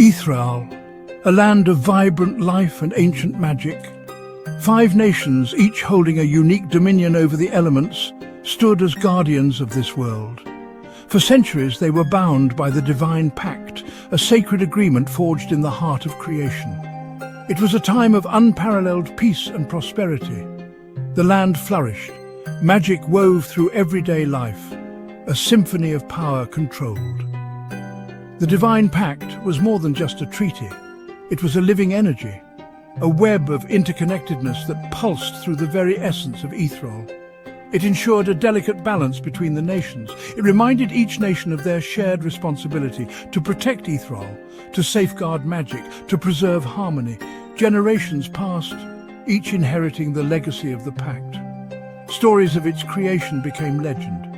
Aethraal, a land of vibrant life and ancient magic. 5 nations, each holding a unique dominion over the elements, stood as guardians of this world. For centuries they were bound by the Divine Pact, a sacred agreement forged in the heart of creation. It was a time of unparalleled peace and prosperity. The land flourished, magic wove through everyday life, a symphony of power controlled. The Divine Pact was more than just a treaty. It was a living energy, a web of interconnectedness that pulsed through the very essence of Aethraal. It ensured a delicate balance between the nations. It reminded each nation of their shared responsibility to protect Aethraal, to safeguard magic, to preserve harmony. Generations passed, each inheriting the legacy of the pact. Stories of its creation became legend.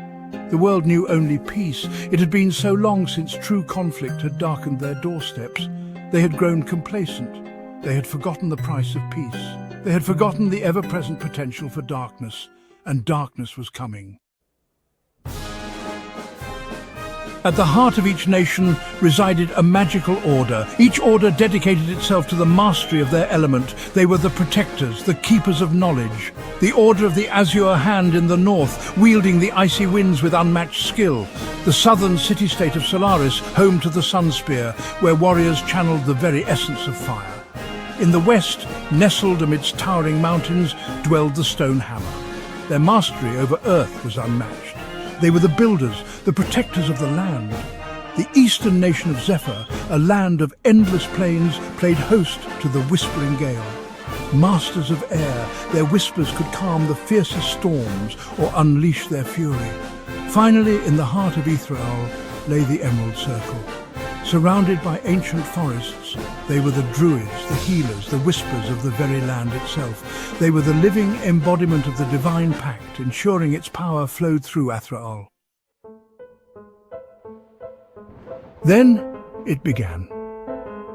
The world knew only peace. It had been so long since true conflict had darkened their doorsteps. They had grown complacent. They had forgotten the price of peace. They had forgotten the ever-present potential for darkness. And darkness was coming. At the heart of each nation resided a magical order. Each order dedicated itself to the mastery of their element. They were the protectors, the keepers of knowledge. The Order of the Azure Hand in the north, wielding the icy winds with unmatched skill. The southern city-state of Solaris, home to the Sun Spear, where warriors channeled the very essence of fire. In the west, nestled amidst towering mountains, dwelled the Stone Hammer. Their mastery over Earth was unmatched. They were the builders, the protectors of the land. The eastern nation of Zephyr, a land of endless plains, played host to the whispering gale. Masters of air, their whispers could calm the fiercest storms or unleash their fury. Finally, in the heart of Aethraal lay the Emerald Circle. Surrounded by ancient forests, they were the druids, the healers, the whispers of the very land itself. They were the living embodiment of the Divine Pact, ensuring its power flowed through Aethraal. Then it began.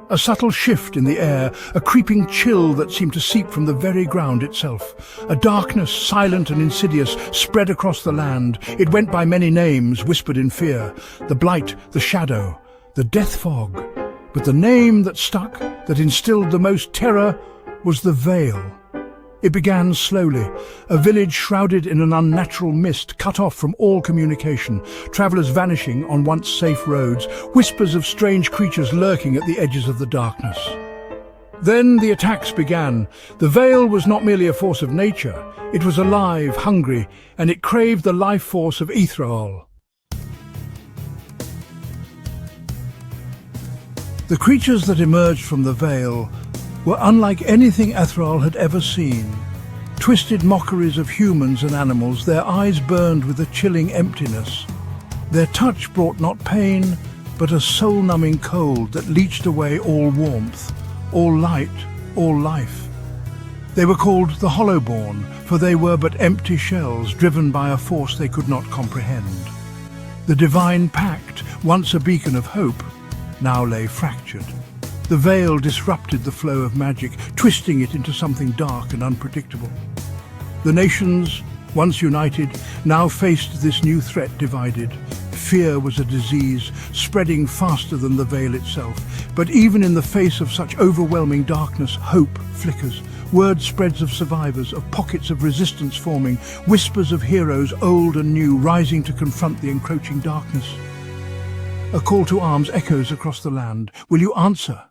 A subtle shift in the air, a creeping chill that seemed to seep from the very ground itself. A darkness, silent and insidious, spread across the land. It went by many names, whispered in fear. The Blight, the Shadow, the Death Fog. But the name that stuck, that instilled the most terror, was the Veil. It began slowly, a village shrouded in an unnatural mist, cut off from all communication, travellers vanishing on once safe roads, whispers of strange creatures lurking at the edges of the darkness. Then the attacks began. The Veil was not merely a force of nature. It was alive, hungry, and it craved the life force of Aethraal. The creatures that emerged from the Veil were unlike anything Aethraal had ever seen. Twisted mockeries of humans and animals, their eyes burned with a chilling emptiness. Their touch brought not pain, but a soul-numbing cold that leached away all warmth, all light, all life. They were called the Hollowborn, for they were but empty shells driven by a force they could not comprehend. The Divine Pact, once a beacon of hope, now lay fractured. The Veil disrupted the flow of magic, twisting it into something dark and unpredictable. The nations, once united, now faced this new threat divided. Fear was a disease, spreading faster than the Veil itself. But even in the face of such overwhelming darkness, hope flickers. Word spreads of survivors, of pockets of resistance forming, whispers of heroes old and new rising to confront the encroaching darkness. A call to arms echoes across the land. Will you answer?